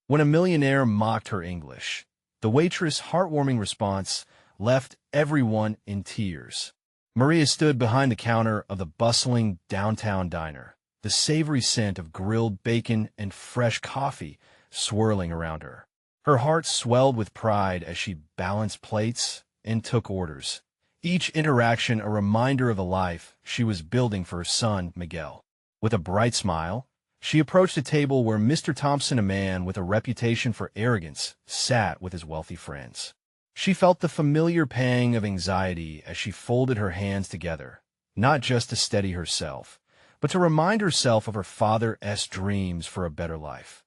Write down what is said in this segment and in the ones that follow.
When a millionaire mocked her English, the waitress' heartwarming response left everyone in tears. Maria stood behind the counter of the bustling downtown diner, the savory scent of grilled bacon and fresh coffee swirling around her. Her heart swelled with pride as she balanced plates and took orders, each interaction a reminder of the life she was building for her son, Miguel. With a bright smile, she approached a table where Mr. Thompson, a man with a reputation for arrogance, sat with his wealthy friends. She felt the familiar pang of anxiety as she folded her hands together, not just to steady herself, but to remind herself of her father's dreams for a better life.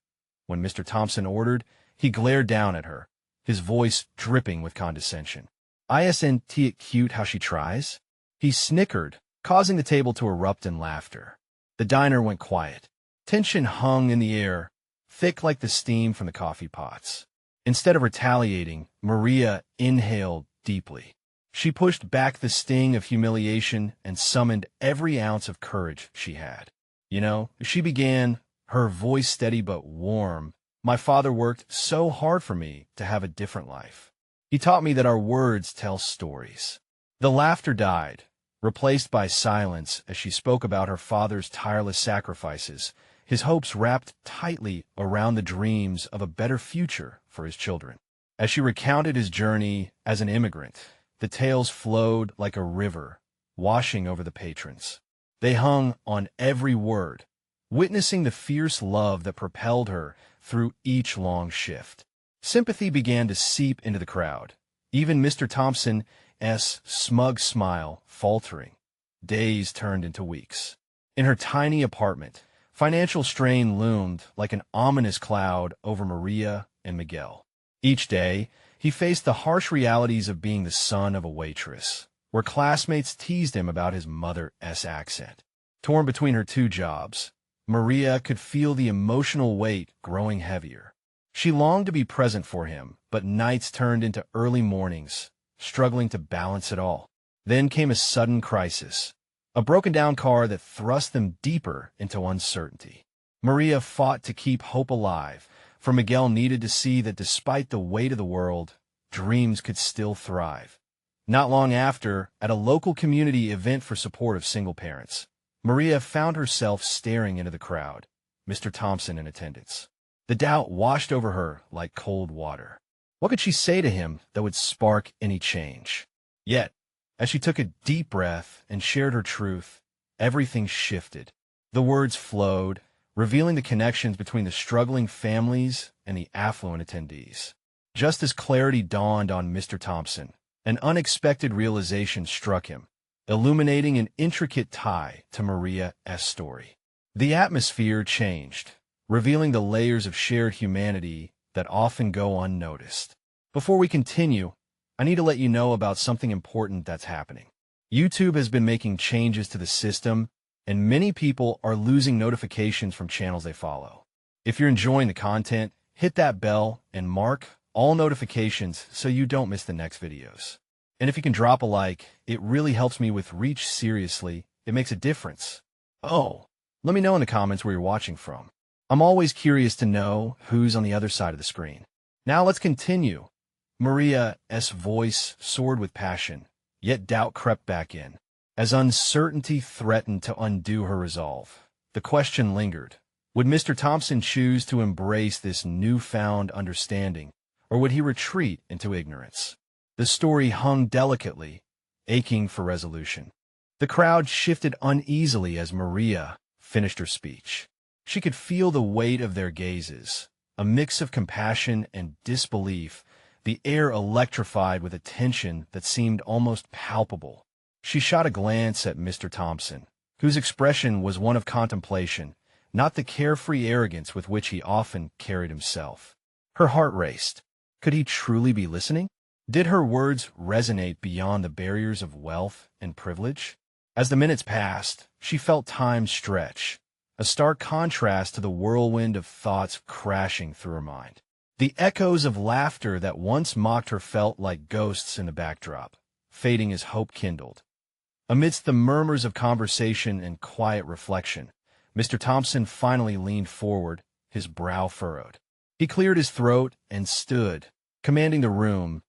When Mr. Thompson ordered, he glared down at her, his voice dripping with condescension. "Isn't it cute how she tries?" He snickered, causing the table to erupt in laughter. The diner went quiet. Tension hung in the air, thick like the steam from the coffee pots. Instead of retaliating, Maria inhaled deeply. She pushed back the sting of humiliation and summoned every ounce of courage she had. She began, her voice steady but warm. "My father worked so hard for me to have a different life. He taught me that our words tell stories." The laughter died, replaced by silence as she spoke about her father's tireless sacrifices, his hopes wrapped tightly around the dreams of a better future for his children. As she recounted his journey as an immigrant, the tales flowed like a river, washing over the patrons. They hung on every word, witnessing the fierce love that propelled her through each long shift. Sympathy began to seep into the crowd, even Mr. Thompson's smug smile faltering. Days turned into weeks. In her tiny apartment, financial strain loomed like an ominous cloud over Maria and Miguel. Each day, he faced the harsh realities of being the son of a waitress, where classmates teased him about his mother's accent. Torn between her two jobs, Maria could feel the emotional weight growing heavier. She longed to be present for him, but nights turned into early mornings, struggling to balance it all. Then came a sudden crisis, a broken-down car that thrust them deeper into uncertainty. Maria fought to keep hope alive, for Miguel needed to see that despite the weight of the world, dreams could still thrive. Not long after, at a local community event for support of single parents, Maria found herself staring into the crowd, Mr. Thompson in attendance. The doubt washed over her like cold water. What could she say to him that would spark any change? Yet, as she took a deep breath and shared her truth, everything shifted. The words flowed, revealing the connections between the struggling families and the affluent attendees. Just as clarity dawned on Mr. Thompson, an unexpected realization struck him, illuminating an intricate tie to Maria's story. The atmosphere changed, revealing the layers of shared humanity that often go unnoticed. Before we continue, I need to let you know about something important that's happening. YouTube has been making changes to the system, and many people are losing notifications from channels they follow. If you're enjoying the content, hit that bell and mark all notifications so you don't miss the next videos. And if you can drop a like, it really helps me with reach. Seriously, it makes a difference. Oh, let me know in the comments where you're watching from. I'm always curious to know who's on the other side of the screen. Now let's continue. Maria's voice soared with passion, yet doubt crept back in. As uncertainty threatened to undo her resolve, the question lingered. Would Mr. Thompson choose to embrace this newfound understanding, or would he retreat into ignorance? The story hung delicately, aching for resolution. The crowd shifted uneasily as Maria finished her speech. She could feel the weight of their gazes, a mix of compassion and disbelief, the air electrified with a tension that seemed almost palpable. She shot a glance at Mr. Thompson, whose expression was one of contemplation, not the carefree arrogance with which he often carried himself. Her heart raced. Could he truly be listening? Did her words resonate beyond the barriers of wealth and privilege? As the minutes passed, she felt time stretch, a stark contrast to the whirlwind of thoughts crashing through her mind. The echoes of laughter that once mocked her felt like ghosts in the backdrop, fading as hope kindled. Amidst the murmurs of conversation and quiet reflection, Mr. Thompson finally leaned forward, his brow furrowed. He cleared his throat and stood, commanding the room's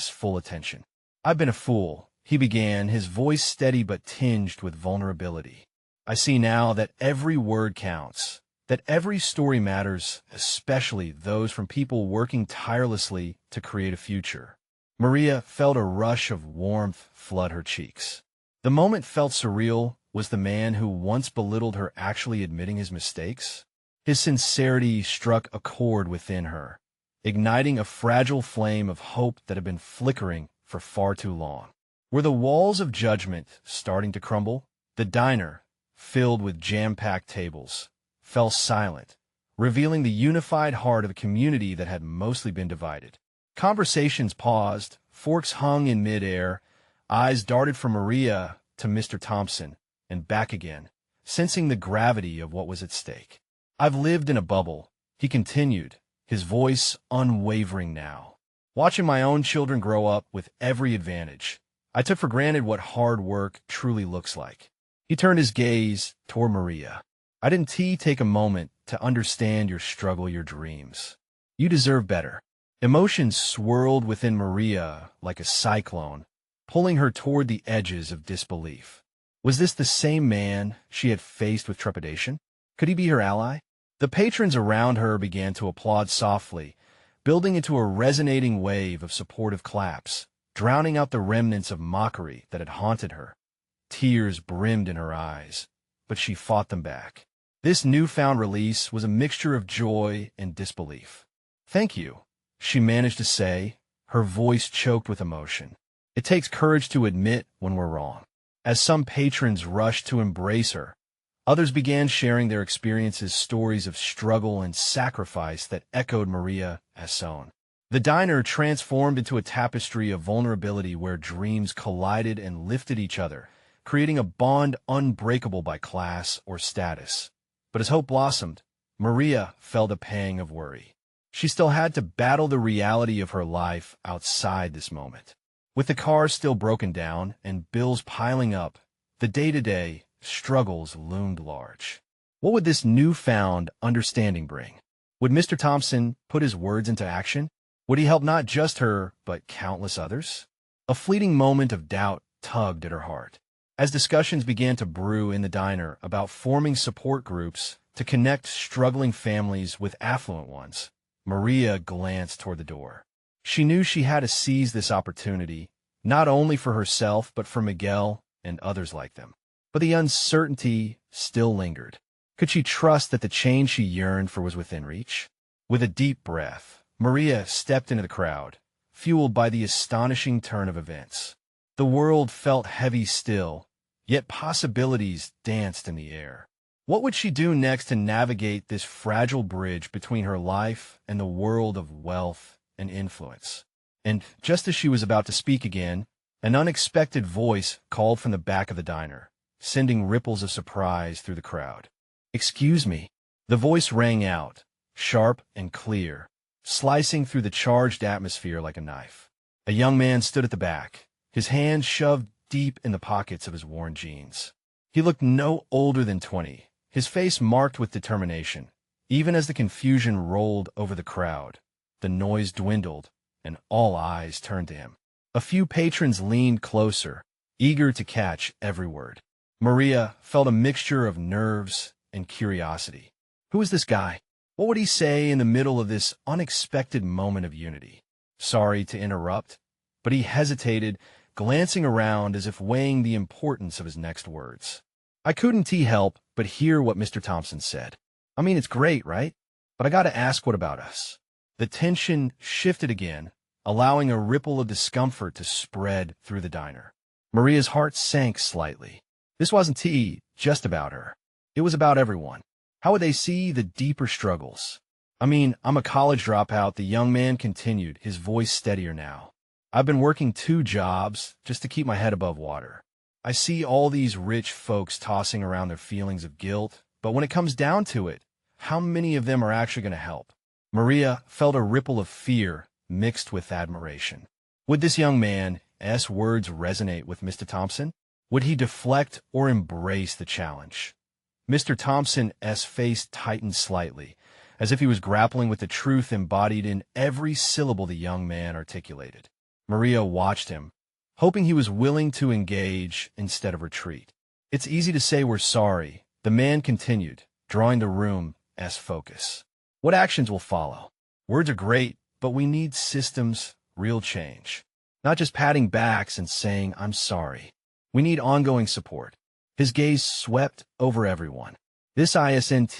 full attention. "I've been a fool," he began, his voice steady but tinged with vulnerability. "I see now that every word counts, that every story matters, especially those from people working tirelessly to create a future." Maria felt a rush of warmth flood her cheeks. The moment felt surreal. Was the man who once belittled her actually admitting his mistakes? His sincerity struck a chord within her, igniting a fragile flame of hope that had been flickering for far too long. Were the walls of judgment starting to crumble? The diner, filled with jam-packed tables, fell silent, revealing the unified heart of a community that had mostly been divided. Conversations paused, forks hung in midair, eyes darted from Maria to Mr. Thompson and back again, sensing the gravity of what was at stake. "I've lived in a bubble," he continued, his voice unwavering now. "Watching my own children grow up with every advantage, I took for granted what hard work truly looks like." He turned his gaze toward Maria. "I didn't take a moment to understand your struggle, your dreams. You deserve better." Emotions swirled within Maria like a cyclone, pulling her toward the edges of disbelief. Was this the same man she had faced with trepidation? Could he be her ally? The patrons around her began to applaud softly, building into a resonating wave of supportive claps, drowning out the remnants of mockery that had haunted her. Tears brimmed in her eyes, but she fought them back. This newfound release was a mixture of joy and disbelief. "Thank you," she managed to say, her voice choked with emotion. "It takes courage to admit when we're wrong." As some patrons rushed to embrace her, others began sharing their experiences, stories of struggle and sacrifice that echoed Maria's own. The diner transformed into a tapestry of vulnerability where dreams collided and lifted each other, creating a bond unbreakable by class or status. But as hope blossomed, Maria felt a pang of worry. She still had to battle the reality of her life outside this moment. With the car still broken down and bills piling up, the day-to-day struggles loomed large. What would this newfound understanding bring? Would Mr. Thompson put his words into action? Would he help not just her, but countless others? A fleeting moment of doubt tugged at her heart. As discussions began to brew in the diner about forming support groups to connect struggling families with affluent ones, Maria glanced toward the door. She knew she had to seize this opportunity, not only for herself but for Miguel and others like them. But the uncertainty still lingered. Could she trust that the change she yearned for was within reach? With a deep breath, Maria stepped into the crowd, fueled by the astonishing turn of events. The world felt heavy still, yet possibilities danced in the air. What would she do next to navigate this fragile bridge between her life and the world of wealth and influence? And just as she was about to speak again, an unexpected voice called from the back of the diner, sending ripples of surprise through the crowd. "Excuse me." The voice rang out, sharp and clear, slicing through the charged atmosphere like a knife. A young man stood at the back, his hands shoved deep in the pockets of his worn jeans. He looked no older than 20, his face marked with determination. Even as the confusion rolled over the crowd, the noise dwindled, and all eyes turned to him. A few patrons leaned closer, eager to catch every word. Maria felt a mixture of nerves and curiosity. Who was this guy? What would he say in the middle of this unexpected moment of unity? Sorry to interrupt, but he hesitated, glancing around as if weighing the importance of his next words. "I couldn't help but hear what Mr. Thompson said. I mean, it's great, right? But I gotta ask, what about us?" The tension shifted again, allowing a ripple of discomfort to spread through the diner. Maria's heart sank slightly. This wasn't just about her. It was about everyone. How would they see the deeper struggles? "I mean, I'm a college dropout," the young man continued, his voice steadier now. "I've been working 2 jobs just to keep my head above water. I see all these rich folks tossing around their feelings of guilt, but when it comes down to it, how many of them are actually going to help?" Maria felt a ripple of fear mixed with admiration. Would this young man's words resonate with Mr. Thompson? Would he deflect or embrace the challenge? Mr. Thompson's face tightened slightly, as if he was grappling with the truth embodied in every syllable the young man articulated. Maria watched him, hoping he was willing to engage instead of retreat. "It's easy to say we're sorry," the man continued, drawing the room's focus. "What actions will follow? Words are great, but we need systems, real change. Not just patting backs and saying, 'I'm sorry.' We need ongoing support." His gaze swept over everyone. This isn't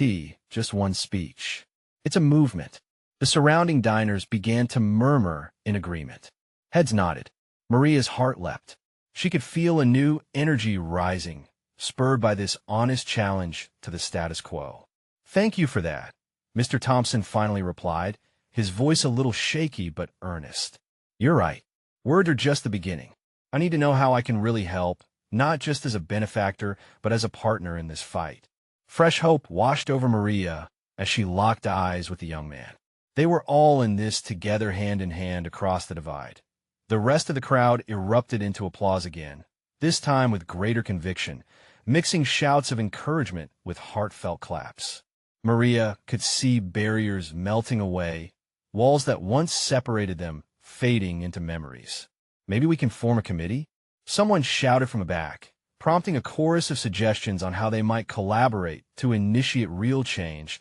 just one speech. It's a movement. The surrounding diners began to murmur in agreement. Heads nodded. Maria's heart leapt. She could feel a new energy rising, spurred by this honest challenge to the status quo. "Thank you for that," Mr. Thompson finally replied, his voice a little shaky but earnest. "You're right. Words are just the beginning. I need to know how I can really help, not just as a benefactor, but as a partner in this fight." Fresh hope washed over Maria as she locked eyes with the young man. They were all in this together, hand in hand, across the divide. The rest of the crowd erupted into applause again, this time with greater conviction, mixing shouts of encouragement with heartfelt claps. Maria could see barriers melting away, walls that once separated them fading into memories. "Maybe we can form a committee?" Someone shouted from the back, prompting a chorus of suggestions on how they might collaborate to initiate real change.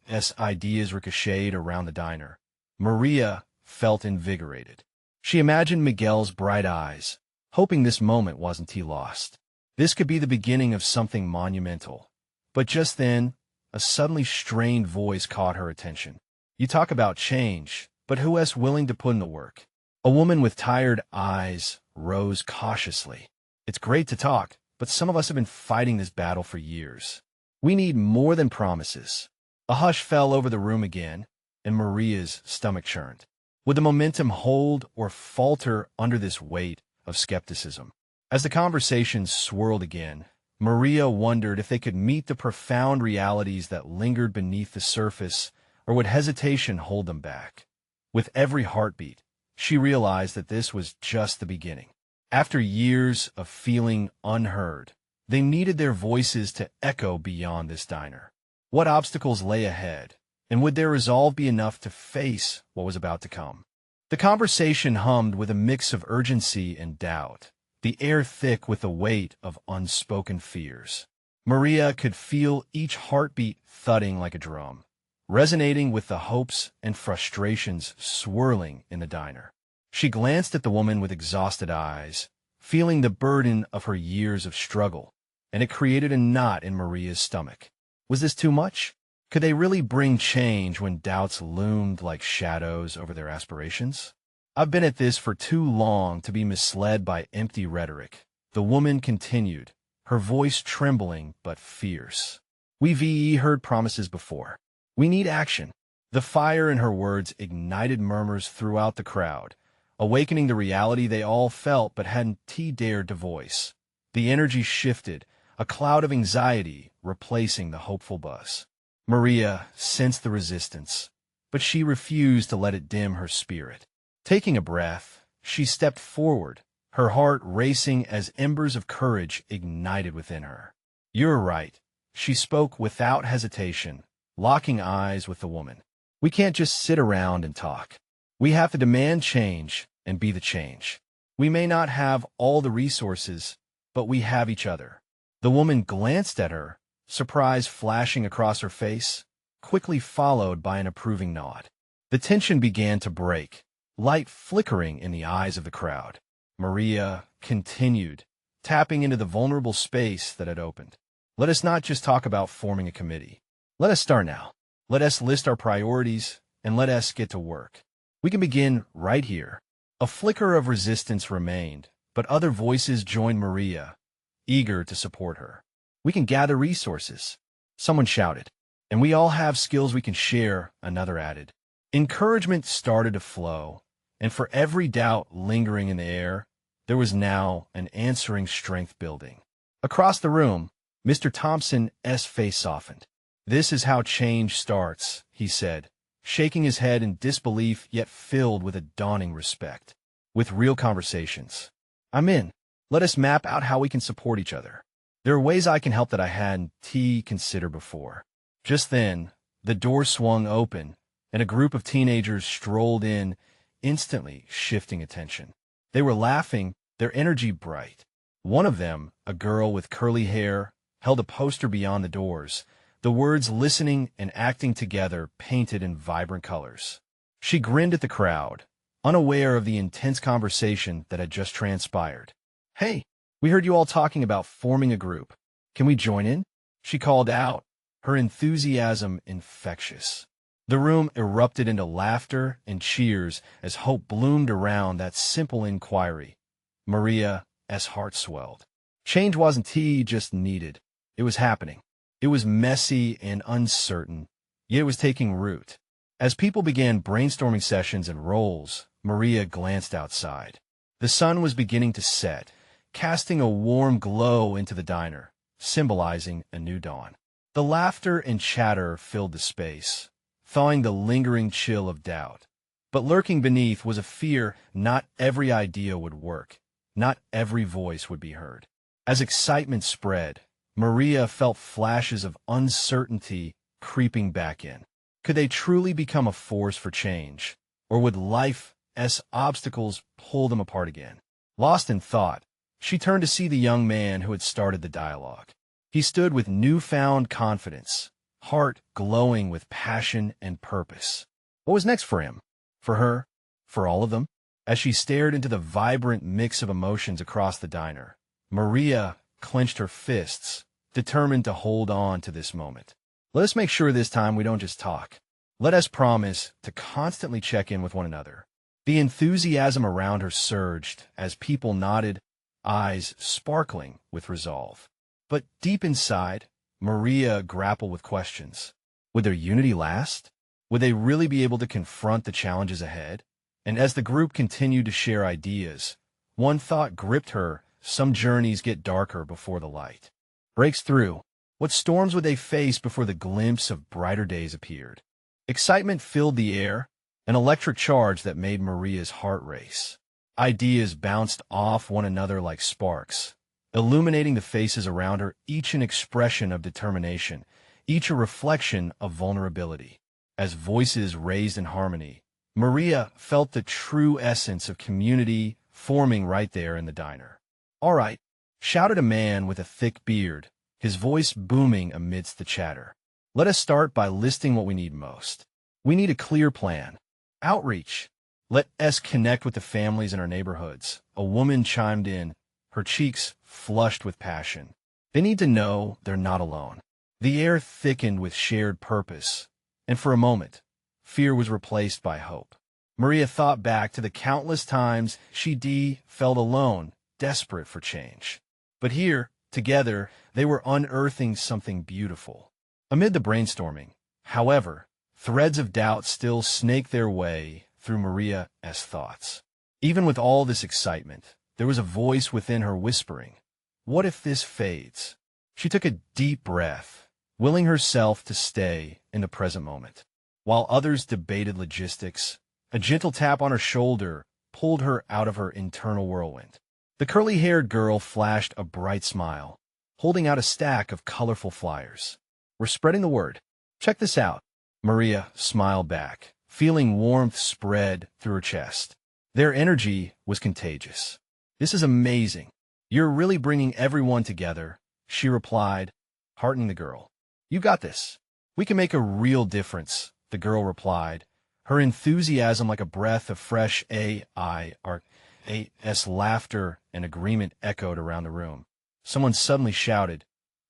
As ideas ricocheted around the diner, Maria felt invigorated. She imagined Miguel's bright eyes, hoping this moment wasn't lost. This could be the beginning of something monumental. But just then, a suddenly strained voice caught her attention. "You talk about change, but who else willing to put in the work?" A woman with tired eyes rose cautiously. "It's great to talk, but some of us have been fighting this battle for years. We need more than promises." A hush fell over the room again, and Maria's stomach churned. Would the momentum hold or falter under this weight of skepticism? As the conversation swirled again, Maria wondered if they could meet the profound realities that lingered beneath the surface, or would hesitation hold them back? With every heartbeat, she realized that this was just the beginning. After years of feeling unheard, they needed their voices to echo beyond this diner. What obstacles lay ahead, and would their resolve be enough to face what was about to come? The conversation hummed with a mix of urgency and doubt, the air thick with the weight of unspoken fears. Maria could feel each heartbeat thudding like a drum, resonating with the hopes and frustrations swirling in the diner. She glanced at the woman with exhausted eyes, feeling the burden of her years of struggle, and it created a knot in Maria's stomach. Was this too much? Could they really bring change when doubts loomed like shadows over their aspirations? "I've been at this for too long to be misled by empty rhetoric," the woman continued, her voice trembling but fierce. "We've heard promises before. We need action." The fire in her words ignited murmurs throughout the crowd, awakening the reality they all felt but hadn't dared to voice. The energy shifted, a cloud of anxiety replacing the hopeful buzz. Maria sensed the resistance, but she refused to let it dim her spirit. Taking a breath, she stepped forward, her heart racing as embers of courage ignited within her. "You're right," she spoke without hesitation, locking eyes with the woman. "We can't just sit around and talk. We have to demand change and be the change. We may not have all the resources, but we have each other." The woman glanced at her, surprise flashing across her face, quickly followed by an approving nod. The tension began to break, light flickering in the eyes of the crowd. Maria continued, tapping into the vulnerable space that had opened. "Let us not just talk about forming a committee. Let us start now. Let us list our priorities, and let us get to work. We can begin right here." A flicker of resistance remained, but other voices joined Maria, eager to support her. "We can gather resources," someone shouted. "And we all have skills we can share," another added. Encouragement started to flow, and for every doubt lingering in the air, there was now an answering strength building. Across the room, Mr. Thompson's face softened. "This is how change starts," he said, shaking his head in disbelief yet filled with a dawning respect. "With real conversations. I'm in. Let us map out how we can support each other. There are ways I can help that I hadn't considered before." Just then, The door swung open, and a group of teenagers strolled in, instantly shifting attention. They were laughing, their energy bright. One of them, a girl with curly hair, held a poster beyond the doors, the words "listening and acting together" painted in vibrant colors. She grinned at the crowd, unaware of the intense conversation that had just transpired. "Hey, we heard you all talking about forming a group. Can we join in?" she called out, her enthusiasm infectious. The room erupted into laughter and cheers as hope bloomed around that simple inquiry. Maria's heart swelled. Change wasn't just needed. It was happening. It was messy and uncertain, yet it was taking root. As people began brainstorming sessions and roles, Maria glanced outside. The sun was beginning to set, casting a warm glow into the diner, symbolizing a new dawn. The laughter and chatter filled the space, thawing the lingering chill of doubt. But lurking beneath was a fear not every idea would work, not every voice would be heard. As excitement spread, Maria felt flashes of uncertainty creeping back in. Could they truly become a force for change, or would life's obstacles pull them apart again? Lost in thought, she turned to see the young man who had started the dialogue. He stood with newfound confidence, heart glowing with passion and purpose. What was next for him? For her? For all of them? As she stared into the vibrant mix of emotions across the diner, Maria clenched her fists, determined to hold on to this moment. Let us make sure this time we don't just talk. Let us promise to constantly check in with one another. The enthusiasm around her surged as people nodded, eyes sparkling with resolve. But deep inside, Maria grappled with questions. Would their unity last? Would they really be able to confront the challenges ahead? And as the group continued to share ideas, one thought gripped her: some journeys get darker before the light breaks through. What storms would they face before the glimpse of brighter days appeared? Excitement filled the air, an electric charge that made Maria's heart race. Ideas bounced off one another like sparks, illuminating the faces around her, each an expression of determination, each a reflection of vulnerability. As voices raised in harmony, Maria felt the true essence of community forming right there in the diner. "All right," shouted a man with a thick beard, his voice booming amidst the chatter. "Let us start by listing what we need most. We need a clear plan. Outreach. Let us connect with the families in our neighborhoods." A woman chimed in, her cheeks flushed with passion. They need to know they're not alone. The air thickened with shared purpose, and for a moment, fear was replaced by hope. Maria thought back to the countless times she felt alone, desperate for change. But here, together, they were unearthing something beautiful. Amid the brainstorming, however, threads of doubt still snaked their way through Maria's thoughts. Even with all this excitement, there was a voice within her whispering, "What if this fades?" She took a deep breath, willing herself to stay in the present moment. While others debated logistics, a gentle tap on her shoulder pulled her out of her internal whirlwind. The curly-haired girl flashed a bright smile, holding out a stack of colorful flyers. "We're spreading the word. Check this out." Maria smiled back, feeling warmth spread through her chest. Their energy was contagious. "This is amazing. You're really bringing everyone together," she replied, heartening the girl. "You got this. We can make a real difference," the girl replied, her enthusiasm like a breath of fresh air. As laughter and agreement echoed around the room, someone suddenly shouted,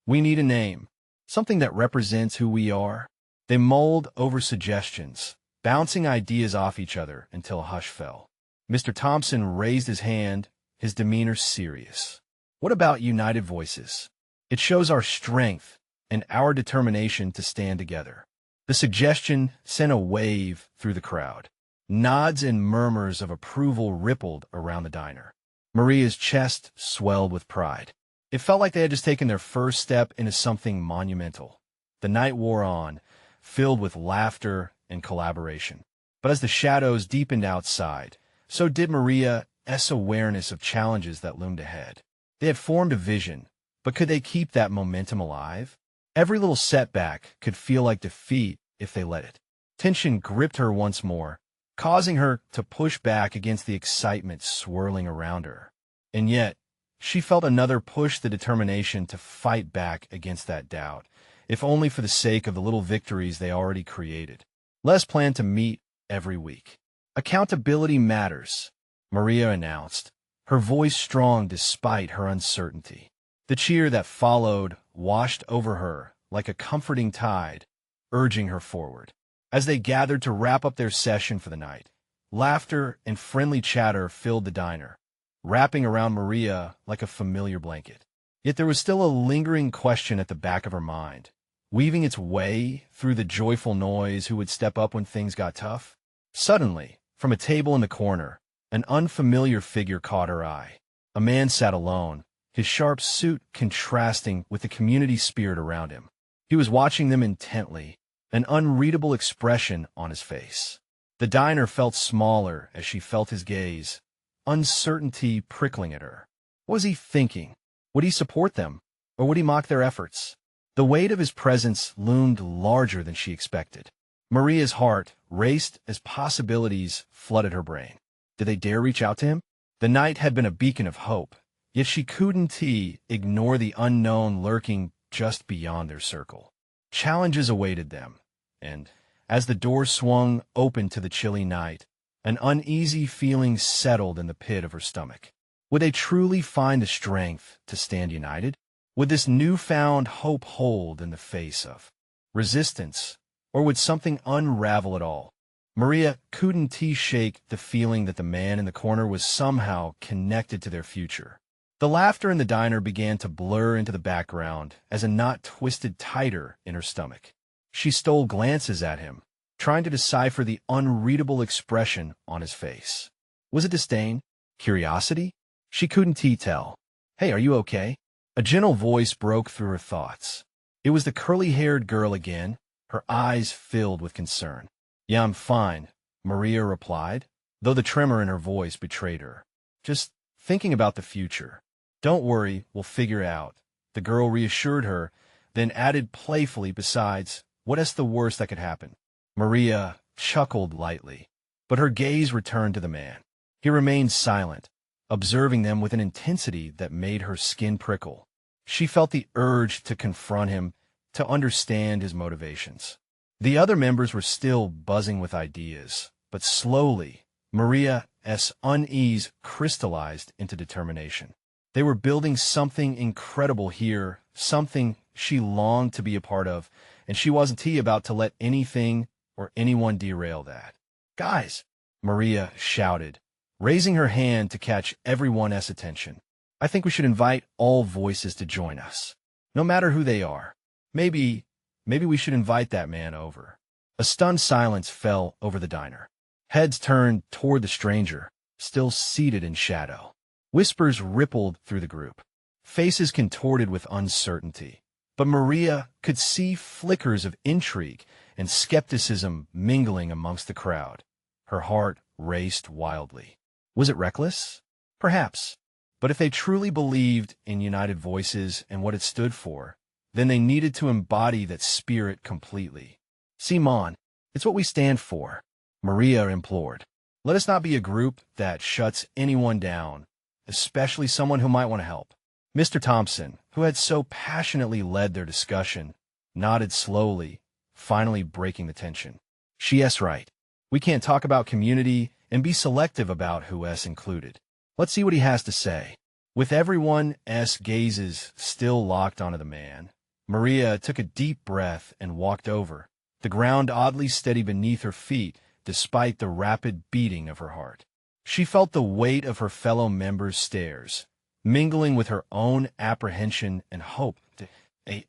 "We need a name, something that represents who we are." They mulled over suggestions, bouncing ideas off each other until a hush fell. Mr. Thompson raised his hand, his demeanor serious. "What about United Voices? It shows our strength and our determination to stand together." The suggestion sent a wave through the crowd. Nods and murmurs of approval rippled around the diner. Maria's chest swelled with pride. It felt like they had just taken their first step into something monumental. The night wore on, filled with laughter and collaboration. But as the shadows deepened outside, so did Maria's awareness of challenges that loomed ahead. They had formed a vision, but could they keep that momentum alive? Every little setback could feel like defeat if they let it. Tension gripped her once more, causing her to push back against the excitement swirling around her. And yet, she felt another push, the determination to fight back against that doubt, if only for the sake of the little victories they already created. Les planned to meet every week. Accountability matters, Maria announced, her voice strong despite her uncertainty. The cheer that followed washed over her like a comforting tide, urging her forward. As they gathered to wrap up their session for the night, laughter and friendly chatter filled the diner, wrapping around Maria like a familiar blanket. Yet there was still a lingering question at the back of her mind, weaving its way through the joyful noise: who would step up when things got tough? Suddenly, from a table in the corner, an unfamiliar figure caught her eye. A man sat alone, his sharp suit contrasting with the community spirit around him. He was watching them intently, an unreadable expression on his face. The diner felt smaller as she felt his gaze, uncertainty prickling at her. What was he thinking? Would he support them, or would he mock their efforts? The weight of his presence loomed larger than she expected. Maria's heart raced as possibilities flooded her brain. Did they dare reach out to him? The night had been a beacon of hope, yet she couldn't ignore the unknown lurking just beyond their circle. Challenges awaited them, and as the door swung open to the chilly night, an uneasy feeling settled in the pit of her stomach. Would they truly find the strength to stand united? Would this newfound hope hold in the face of resistance, or would something unravel it all? Maria couldn't shake the feeling that the man in the corner was somehow connected to their future. The laughter in the diner began to blur into the background as a knot twisted tighter in her stomach. She stole glances at him, trying to decipher the unreadable expression on his face. Was it disdain? Curiosity? She couldn't tell. "Hey, are you okay?" A gentle voice broke through her thoughts. It was the curly-haired girl again, her eyes filled with concern. "Yeah, I'm fine," Maria replied, though the tremor in her voice betrayed her. "Just thinking about the future." "Don't worry, we'll figure it out," the girl reassured her, then added playfully, "Besides, what's the worst that could happen?" Maria chuckled lightly, but her gaze returned to the man. He remained silent, observing them with an intensity that made her skin prickle. She felt the urge to confront him, to understand his motivations. The other members were still buzzing with ideas, but slowly, Maria's unease crystallized into determination. They were building something incredible here, something she longed to be a part of, and she wasn't about to let anything or anyone derail that. "Guys," Maria shouted, raising her hand to catch everyone's attention. "I think we should invite all voices to join us, no matter who they are. Maybe we should invite that man over." A stunned silence fell over the diner. Heads turned toward the stranger, still seated in shadow. Whispers rippled through the group, faces contorted with uncertainty. But Maria could see flickers of intrigue and skepticism mingling amongst the crowd. Her heart raced wildly. Was it reckless? Perhaps. But if they truly believed in United Voices and what it stood for, then they needed to embody that spirit completely. "Simon, it's what we stand for," Maria implored. "Let us not be a group that shuts anyone down, especially someone who might want to help." Mr. Thompson, who had so passionately led their discussion, nodded slowly, finally breaking the tension. "She's right. We can't talk about community and be selective about who's included. Let's see what he has to say." With everyone's gazes still locked onto the man, Maria took a deep breath and walked over, the ground oddly steady beneath her feet despite the rapid beating of her heart. She felt the weight of her fellow members' stares, mingling with her own apprehension and hope.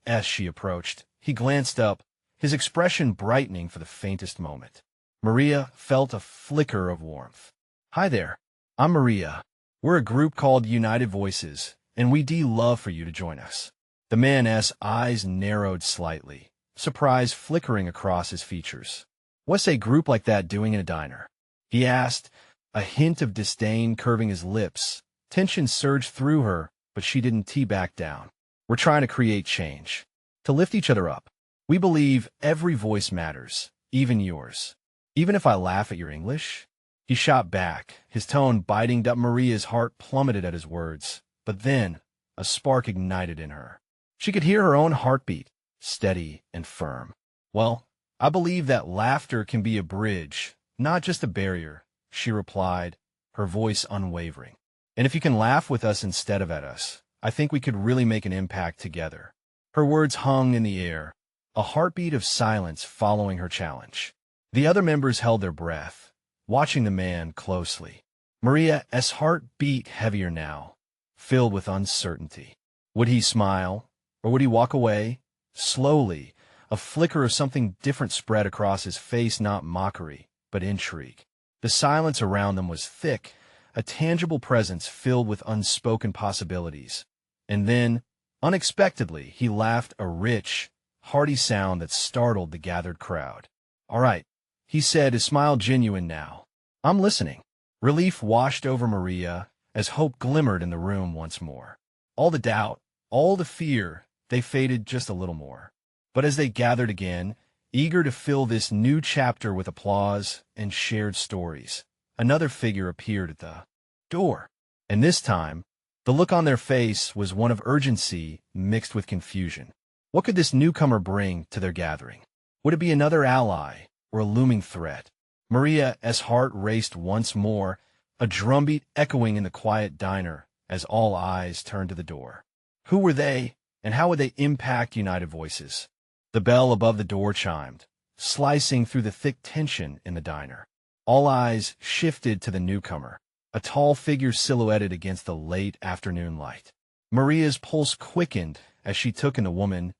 As she approached, he glanced up, his expression brightening for the faintest moment. Maria felt a flicker of warmth. "Hi there. I'm Maria. We're a group called United Voices, and we'd love for you to join us." The man's eyes narrowed slightly, surprise flickering across his features. "What's a group like that doing in a diner?" he asked, a hint of disdain curving his lips. Tension surged through her, but she didn't back down. "We're trying to create change, to lift each other up. We believe every voice matters, even yours. Even if I laugh at your English? He shot back, his tone biting up. Maria's heart plummeted at his words, but then a spark ignited in her. She could hear her own heartbeat, steady and firm. Well, I believe that laughter can be a bridge, not just a barrier, she replied, her voice unwavering. And if you can laugh with us instead of at us, I think we could really make an impact together. Her words hung in the air, a heartbeat of silence following her challenge. The other members held their breath, watching the man closely. Maria's heart beat heavier now, filled with uncertainty. Would he smile, or would he walk away? Slowly, a flicker of something different spread across his face, not mockery, but intrigue. The silence around them was thick, a tangible presence filled with unspoken possibilities. And then, unexpectedly, he laughed, a rich, hearty sound that startled the gathered crowd. "All right," he said, his smile genuine now. "I'm listening." Relief washed over Maria as hope glimmered in the room once more. All the doubt, all the fear, they faded just a little more. But as they gathered again, eager to fill this new chapter with applause and shared stories, another figure appeared at the door. And this time, the look on their face was one of urgency mixed with confusion. What could this newcomer bring to their gathering? Would it be another ally or a looming threat? Maria's heart raced once more, a drumbeat echoing in the quiet diner as all eyes turned to the door. Who were they, and how would they impact United Voices? The bell above the door chimed, slicing through the thick tension in the diner. All eyes shifted to the newcomer, a tall figure silhouetted against the late afternoon light. Maria's pulse quickened as she took in the woman's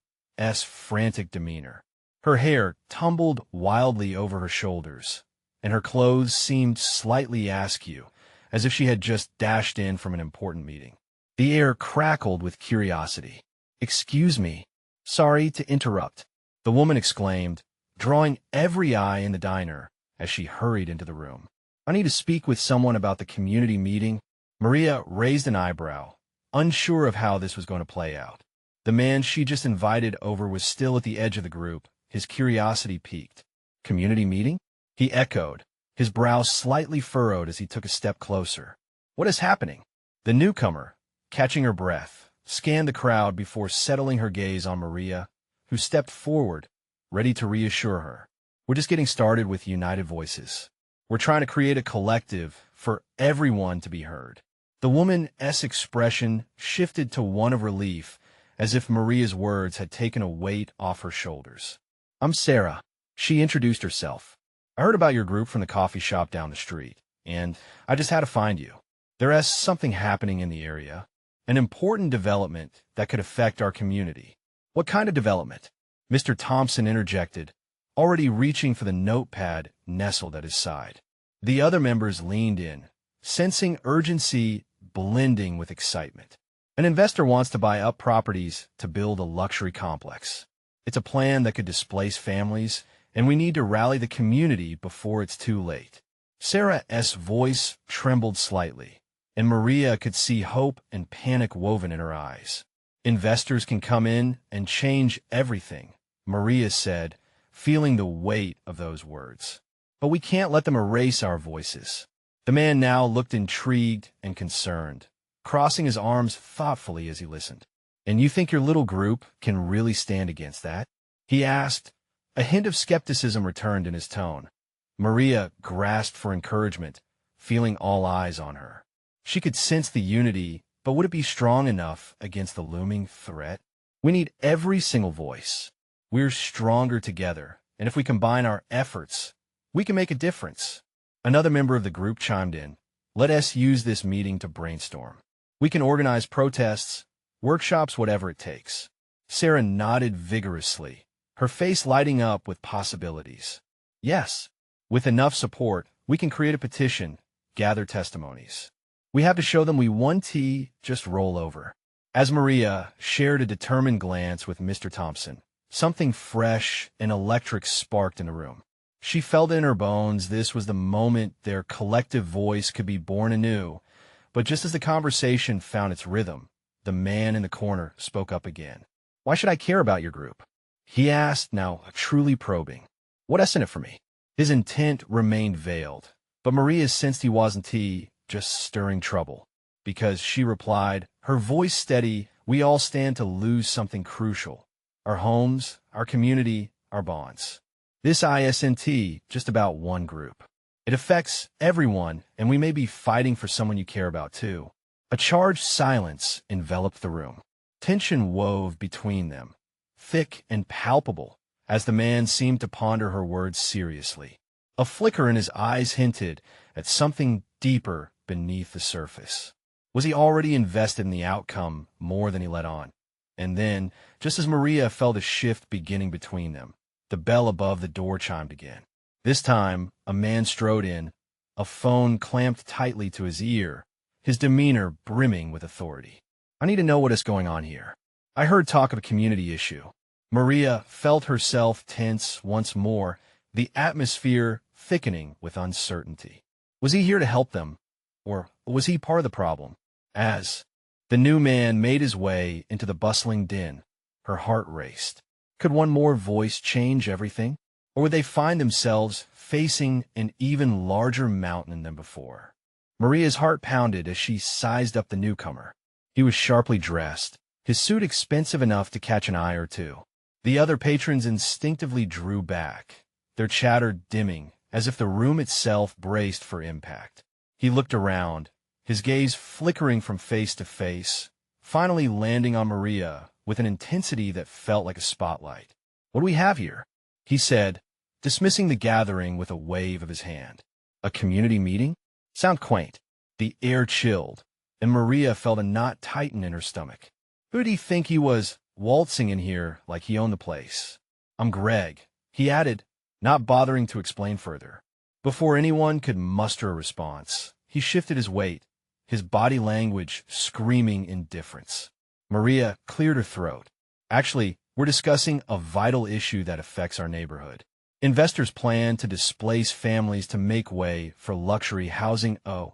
frantic demeanor. Her hair tumbled wildly over her shoulders, and her clothes seemed slightly askew, as if she had just dashed in from an important meeting. The air crackled with curiosity. "Excuse me. Sorry to interrupt," the woman exclaimed, drawing every eye in the diner as she hurried into the room. "I need to speak with someone about the community meeting." Maria raised an eyebrow, unsure of how this was going to play out. The man she just invited over was still at the edge of the group, his curiosity piqued. "Community meeting?" he echoed, his brow slightly furrowed as he took a step closer. "What is happening?" The newcomer, catching her breath, scanned the crowd before settling her gaze on Maria, who stepped forward, ready to reassure her. "We're just getting started with United Voices. We're trying to create a collective for everyone to be heard." The woman's expression shifted to one of relief, as if Maria's words had taken a weight off her shoulders. "I'm Sarah," she introduced herself. "I heard about your group from the coffee shop down the street, and I just had to find you. There's something happening in the area, an important development that could affect our community." "What kind of development?" Mr. Thompson interjected, already reaching for the notepad nestled at his side. The other members leaned in, sensing urgency blending with excitement. "An investor wants to buy up properties to build a luxury complex. It's a plan that could displace families, and we need to rally the community before it's too late." Sarah's voice trembled slightly, and Maria could see hope and panic woven in her eyes. "Investors can come in and change everything," Maria said, feeling the weight of those words. "But we can't let them erase our voices." The man now looked intrigued and concerned, crossing his arms thoughtfully as he listened. "And you think your little group can really stand against that?" he asked. A hint of skepticism returned in his tone. Maria grasped for encouragement, feeling all eyes on her. She could sense the unity, but would it be strong enough against the looming threat? "We need every single voice. We're stronger together, and if we combine our efforts, we can make a difference." Another member of the group chimed in. "Let us use this meeting to brainstorm. We can organize protests, workshops, whatever it takes." Sarah nodded vigorously, her face lighting up with possibilities. "Yes, with enough support, we can create a petition, gather testimonies. We have to show them we won. Just roll over." As Maria shared a determined glance with Mr. Thompson, something fresh and electric sparked in the room. She felt in her bones this was the moment their collective voice could be born anew. But just as the conversation found its rhythm, the man in the corner spoke up again. "Why should I care about your group? he asked, now truly probing. What is in it for me? His intent remained veiled, but Maria sensed he wasn't just stirring trouble, because she replied, her voice steady, we all stand to lose something crucial. Our homes, our community, our bonds. This isn't just about one group. It affects everyone, and we may be fighting for someone you care about too. A charged silence enveloped the room. Tension wove between them, thick and palpable, as the man seemed to ponder her words seriously. A flicker in his eyes hinted at something deeper beneath the surface. Was he already invested in the outcome more than he let on? And then, just as Maria felt a shift beginning between them, the bell above the door chimed again. This time, a man strode in, a phone clamped tightly to his ear, his demeanor brimming with authority. I need to know what is going on here. I heard talk of a community issue. Maria felt herself tense once more, the atmosphere thickening with uncertainty. Was he here to help them, or was he part of the problem? As the new man made his way into the bustling din, her heart raced. Could one more voice change everything? Or would they find themselves facing an even larger mountain than before? Maria's heart pounded as she sized up the newcomer. He was sharply dressed, his suit expensive enough to catch an eye or two. The other patrons instinctively drew back, their chatter dimming, as if the room itself braced for impact. He looked around, his gaze flickering from face to face, finally landing on Maria with an intensity that felt like a spotlight. What do we have here? He said, dismissing the gathering with a wave of his hand. A community meeting? Sound quaint. The air chilled, and Maria felt a knot tighten in her stomach. Who did he think he was, waltzing in here like he owned the place? I'm Greg, he added, not bothering to explain further. Before anyone could muster a response, he shifted his weight, his body language screaming indifference. Maria cleared her throat. Actually, we're discussing a vital issue that affects our neighborhood. Investors plan to displace families to make way for luxury housing. Oh,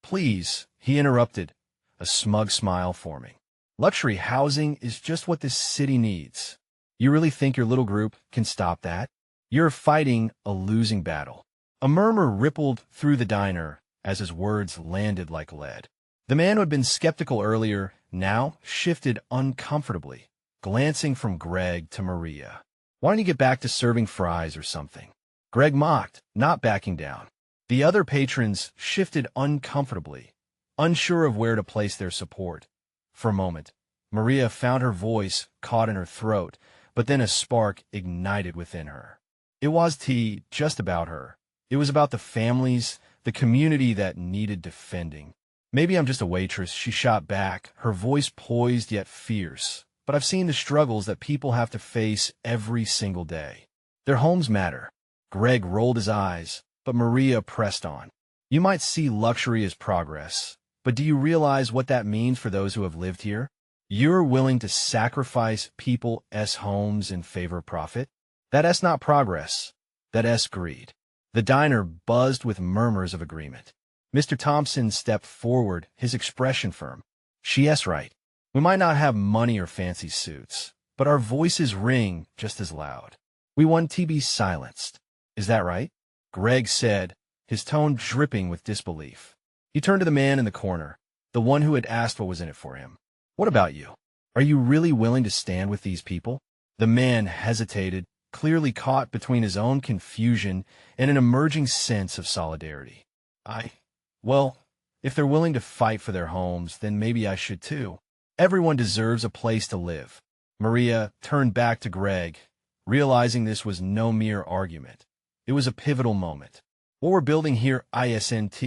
please, he interrupted, a smug smile forming. Luxury housing is just what this city needs. You really think your little group can stop that? You're fighting a losing battle. A murmur rippled through the diner as his words landed like lead. The man who had been skeptical earlier now shifted uncomfortably, glancing from Greg to Maria. Why don't you get back to serving fries or something? Greg mocked, not backing down. The other patrons shifted uncomfortably, unsure of where to place their support. For a moment, Maria found her voice caught in her throat, but then a spark ignited within her. It was just about her. It was about the families, the community that needed defending. Maybe I'm just a waitress, she shot back, her voice poised yet fierce. But I've seen the struggles that people have to face every single day. Their homes matter. Greg rolled his eyes, but Maria pressed on. You might see luxury as progress, but do you realize what that means for those who have lived here? You're willing to sacrifice people's homes in favor of profit? That's not progress. That's greed. The diner buzzed with murmurs of agreement. Mr. Thompson stepped forward, his expression firm. She's right. We might not have money or fancy suits, but our voices ring just as loud. We want to be silenced. Is that right? Greg said, his tone dripping with disbelief. He turned to the man in the corner, the one who had asked what was in it for him. What about you? Are you really willing to stand with these people? The man hesitated, clearly caught between his own confusion and an emerging sense of solidarity. Well, if they're willing to fight for their homes, then maybe I should too. Everyone deserves a place to live. Maria turned back to Greg, realizing this was no mere argument. It was a pivotal moment. What we're building here isn't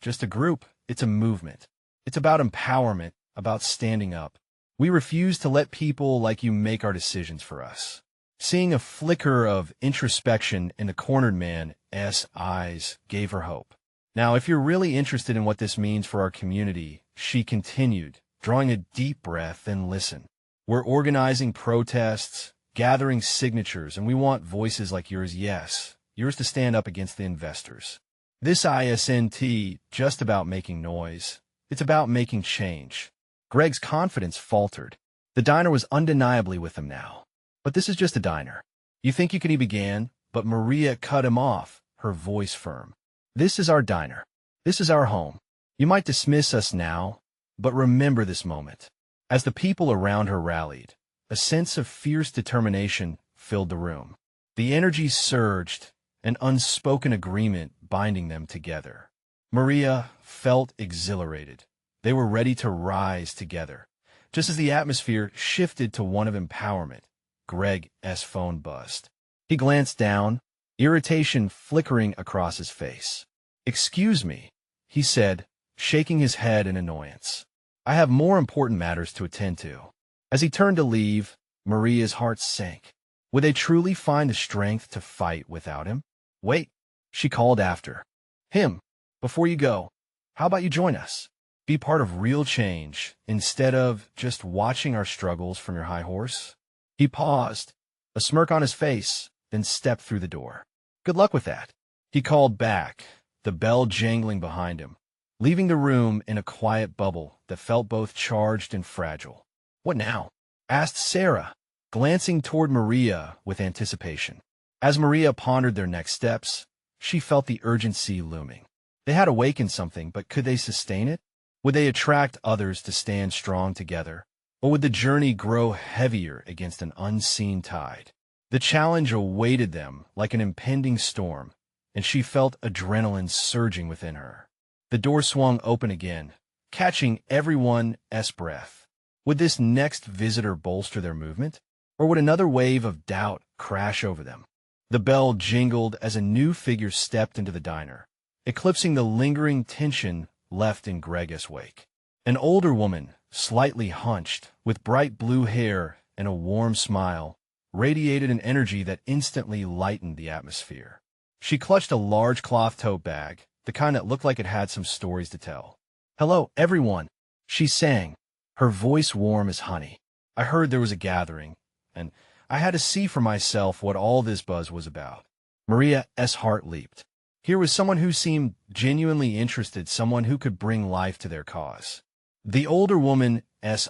just a group, it's a movement. It's about empowerment, about standing up. We refuse to let people like you make our decisions for us. Seeing a flicker of introspection in the cornered man's eyes gave her hope. Now, if you're really interested in what this means for our community, she continued, drawing a deep breath, and listen. We're organizing protests, gathering signatures, and we want voices like yours, yes, yours to stand up against the investors. This isn't just about making noise. It's about making change. Greg's confidence faltered. The diner was undeniably with him now. But this is just a diner. You think you can," he began, but Maria cut him off, her voice firm. "This is our diner. This is our home. You might dismiss us now, but remember this moment." As the people around her rallied, a sense of fierce determination filled the room. The energy surged, an unspoken agreement binding them together. Maria felt exhilarated. They were ready to rise together. Just as the atmosphere shifted to one of empowerment, Greg's phone buzzed. He glanced down, irritation flickering across his face. "Excuse me," he said, shaking his head in annoyance. "I have more important matters to attend to." As he turned to leave, Maria's heart sank. Would they truly find the strength to fight without him? "Wait," she called after him. "Before you go, how about you join us? Be part of real change instead of just watching our struggles from your high horse." He paused, a smirk on his face, then stepped through the door. "Good luck with that," he called back, the bell jangling behind him, leaving the room in a quiet bubble that felt both charged and fragile. "What now?" asked Sarah, glancing toward Maria with anticipation. As Maria pondered their next steps, she felt the urgency looming. They had awakened something, but could they sustain it? Would they attract others to stand strong together? Or would the journey grow heavier against an unseen tide? The challenge awaited them like an impending storm, and she felt adrenaline surging within her. The door swung open again, catching everyone's breath. Would this next visitor bolster their movement? Or would another wave of doubt crash over them? The bell jingled as a new figure stepped into the diner, eclipsing the lingering tension left in Greg's wake. An older woman, slightly hunched, with bright blue hair and a warm smile, radiated an energy that instantly lightened the atmosphere. She clutched a large cloth tote bag, the kind that looked like it had some stories to tell. "Hello, everyone," she sang, her voice warm as honey. "I heard there was a gathering, and I had to see for myself what all this buzz was about." Maria's heart leaped. Here was someone who seemed genuinely interested, someone who could bring life to their cause. The older woman's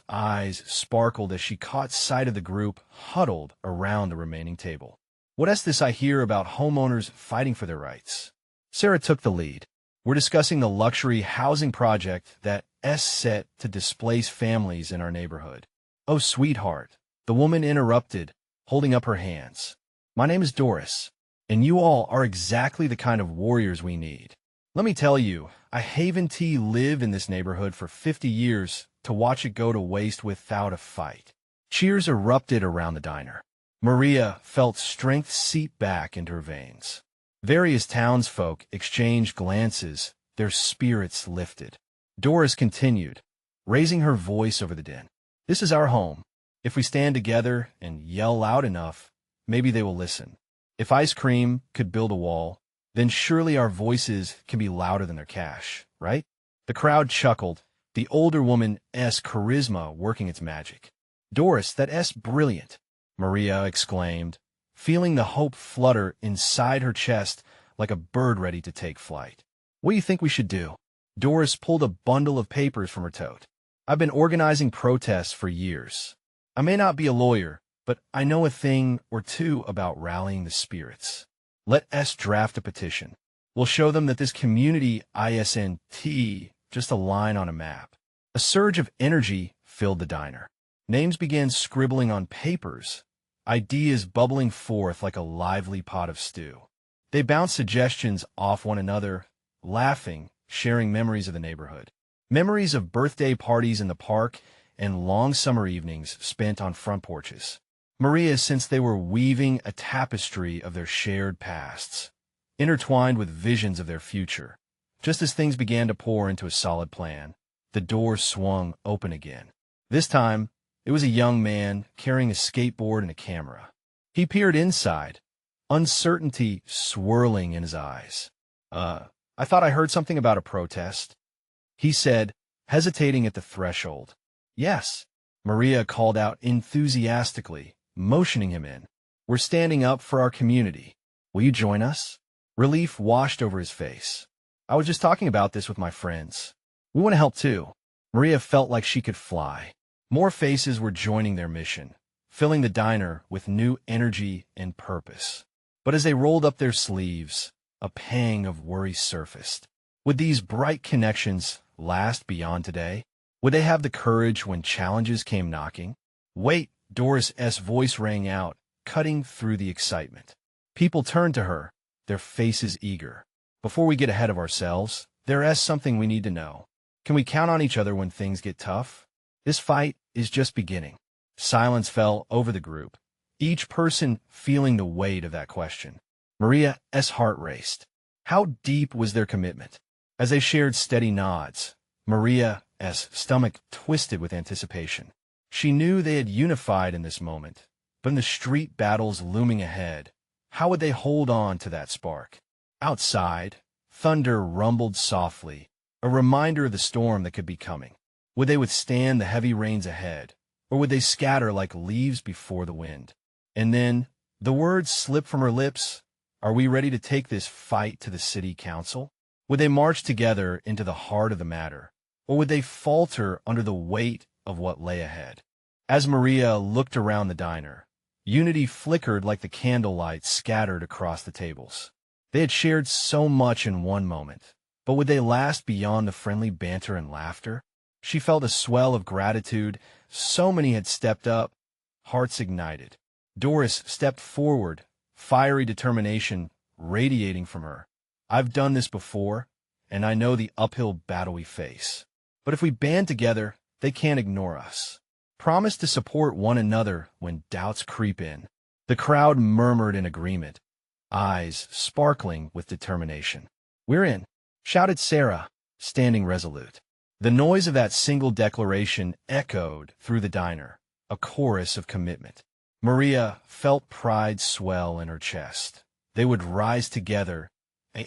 eyes sparkled as she caught sight of the group huddled around the remaining table. "What's this I hear about homeowners fighting for their rights?" Sarah took the lead. "We're discussing the luxury housing project that's set to displace families in our neighborhood." "Oh, sweetheart," the woman interrupted, holding up her hands. "My name is Doris, and you all are exactly the kind of warriors we need. Let me tell you, I haven't lived in this neighborhood for 50 years to watch it go to waste without a fight." Cheers erupted around the diner. Maria felt strength seep back into her veins. Various townsfolk exchanged glances, their spirits lifted. Doris continued, raising her voice over the din. "This is our home. If we stand together and yell loud enough, maybe they will listen. If ice cream could build a wall, then surely our voices can be louder than their cash, right?" The crowd chuckled, the older woman's charisma working its magic. "Doris, that's brilliant," Maria exclaimed, feeling the hope flutter inside her chest like a bird ready to take flight. "What do you think we should do?" Doris pulled a bundle of papers from her tote. "I've been organizing protests for years. I may not be a lawyer, but I know a thing or two about rallying the spirits. Let's draft a petition. We'll show them that this community isn't just a line on a map." A surge of energy filled the diner. Names began scribbling on papers, ideas bubbling forth like a lively pot of stew. They bounced suggestions off one another, laughing, sharing memories of the neighborhood. Memories of birthday parties in the park and long summer evenings spent on front porches. Maria sensed they were weaving a tapestry of their shared pasts, intertwined with visions of their future. Just as things began to pour into a solid plan, the door swung open again. This time, it was a young man carrying a skateboard and a camera. He peered inside, uncertainty swirling in his eyes. I thought I heard something about a protest," he said, hesitating at the threshold. "Yes," Maria called out enthusiastically, motioning him in. "We're standing up for our community. Will you join us?" Relief washed over his face. "I was just talking about this with my friends. We want to help too." Maria felt like she could fly. More faces were joining their mission, filling the diner with new energy and purpose. But as they rolled up their sleeves, a pang of worry surfaced. Would these bright connections last beyond today? Would they have the courage when challenges came knocking? Wait, Doris' voice rang out, cutting through the excitement. People turned to her, their faces eager. Before we get ahead of ourselves, there's something we need to know. Can we count on each other when things get tough? This fight is just beginning. Silence fell over the group, each person feeling the weight of that question. Maria's heart raced. How deep was their commitment? As they shared steady nods, Maria's stomach twisted with anticipation. She knew they had unified in this moment, but in the street battles looming ahead, how would they hold on to that spark? Outside, thunder rumbled softly, a reminder of the storm that could be coming. Would they withstand the heavy rains ahead, or would they scatter like leaves before the wind? And then, the words slipped from her lips. Are we ready to take this fight to the city council? Would they march together into the heart of the matter, or would they falter under the weight of what lay ahead? As Maria looked around the diner, unity flickered like the candlelight scattered across the tables. They had shared so much in one moment, but would they last beyond the friendly banter and laughter? She felt a swell of gratitude. So many had stepped up, hearts ignited. Doris stepped forward, fiery determination radiating from her. I've done this before, and I know the uphill battle we face. But if we band together, they can't ignore us. Promise to support one another when doubts creep in. The crowd murmured in agreement, eyes sparkling with determination. We're in, shouted Sarah, standing resolute. The noise of that single declaration echoed through the diner, a chorus of commitment. Maria felt pride swell in her chest. They would rise together.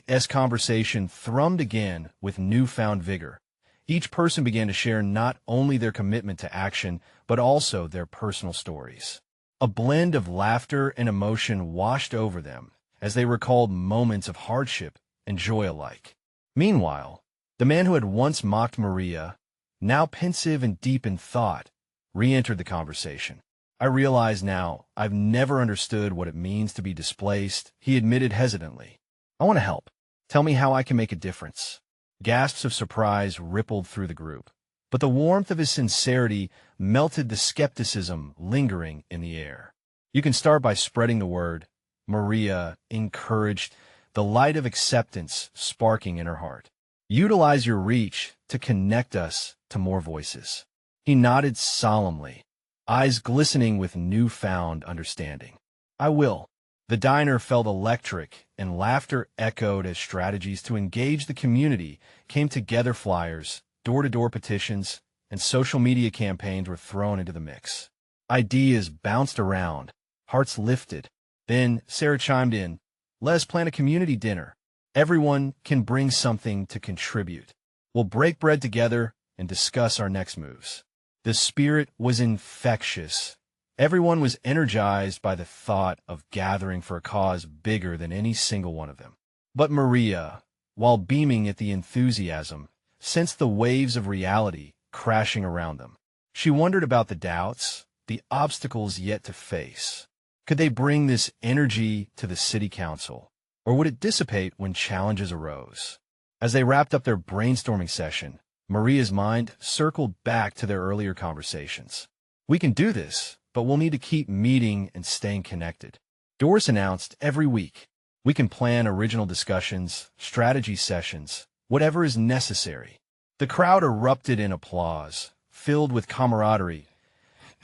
As conversation thrummed again with newfound vigor, each person began to share not only their commitment to action, but also their personal stories. A blend of laughter and emotion washed over them as they recalled moments of hardship and joy alike. Meanwhile, the man who had once mocked Maria, now pensive and deep in thought, re-entered the conversation. I realize now I've never understood what it means to be displaced, he admitted hesitantly. I want to help. Tell me how I can make a difference. Gasps of surprise rippled through the group, but the warmth of his sincerity melted the skepticism lingering in the air. You can start by spreading the word, Maria encouraged, the light of acceptance sparking in her heart. Utilize your reach to connect us to more voices. He nodded solemnly, eyes glistening with newfound understanding. I will. The diner felt electric, and laughter echoed as strategies to engage the community came together. Flyers, door-to-door petitions, and social media campaigns were thrown into the mix. Ideas bounced around, hearts lifted. Then Sarah chimed in, let's plan a community dinner. Everyone can bring something to contribute. We'll break bread together and discuss our next moves. The spirit was infectious. Everyone was energized by the thought of gathering for a cause bigger than any single one of them. But Maria, while beaming at the enthusiasm, sensed the waves of reality crashing around them. She wondered about the doubts, the obstacles yet to face. Could they bring this energy to the city council, or would it dissipate when challenges arose? As they wrapped up their brainstorming session, Maria's mind circled back to their earlier conversations. We can do this, but we'll need to keep meeting and staying connected. Doris announced every week. We can plan original discussions, strategy sessions, whatever is necessary. The crowd erupted in applause, filled with camaraderie.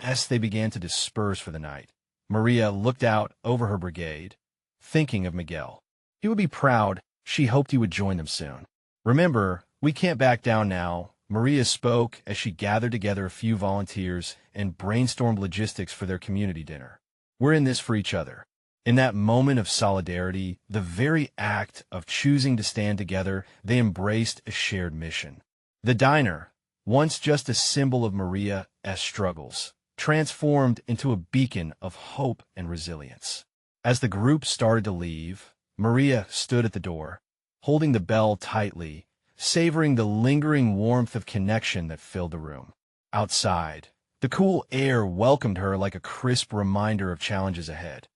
As they began to disperse for the night, Maria looked out over her brigade, thinking of Miguel. He would be proud. She hoped he would join them soon. Remember, we can't back down now. Maria spoke as she gathered together a few volunteers and brainstormed logistics for their community dinner. We're in this for each other. In that moment of solidarity, the very act of choosing to stand together, they embraced a shared mission. The diner, once just a symbol of Maria's struggles, transformed into a beacon of hope and resilience. As the group started to leave, Maria stood at the door, holding the bell tightly, savoring the lingering warmth of connection that filled the room. Outside, The cool air welcomed her like a crisp reminder of challenges ahead.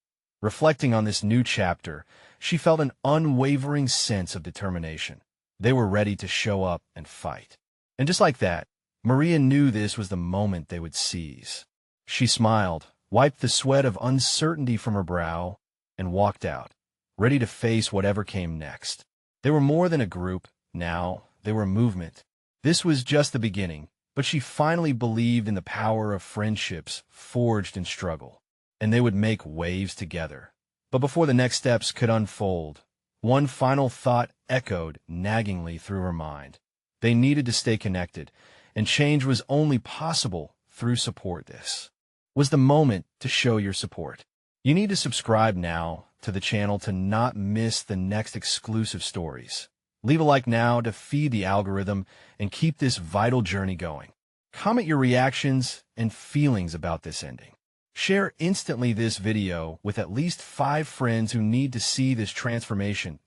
Reflecting on this new chapter, she felt an unwavering sense of determination. They were ready to show up and fight. And just like that, Maria knew this was the moment they would seize. She smiled, wiped the sweat of uncertainty from her brow, and walked out, ready to face whatever came next. They were more than a group, now they were a movement. This was just the beginning, but she finally believed in the power of friendships forged in struggle, and they would make waves together. But before the next steps could unfold, one final thought echoed naggingly through her mind. They needed to stay connected, and change was only possible through support. This was the moment to show your support. You need to subscribe now to the channel to not miss the next exclusive stories. Leave a like now to feed the algorithm and keep this vital journey going. Comment your reactions and feelings about this ending. Share instantly this video with at least 5 friends who need to see this transformation.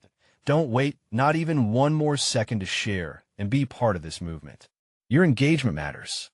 Don't wait not even one more second to share and be part of this movement. Your engagement matters.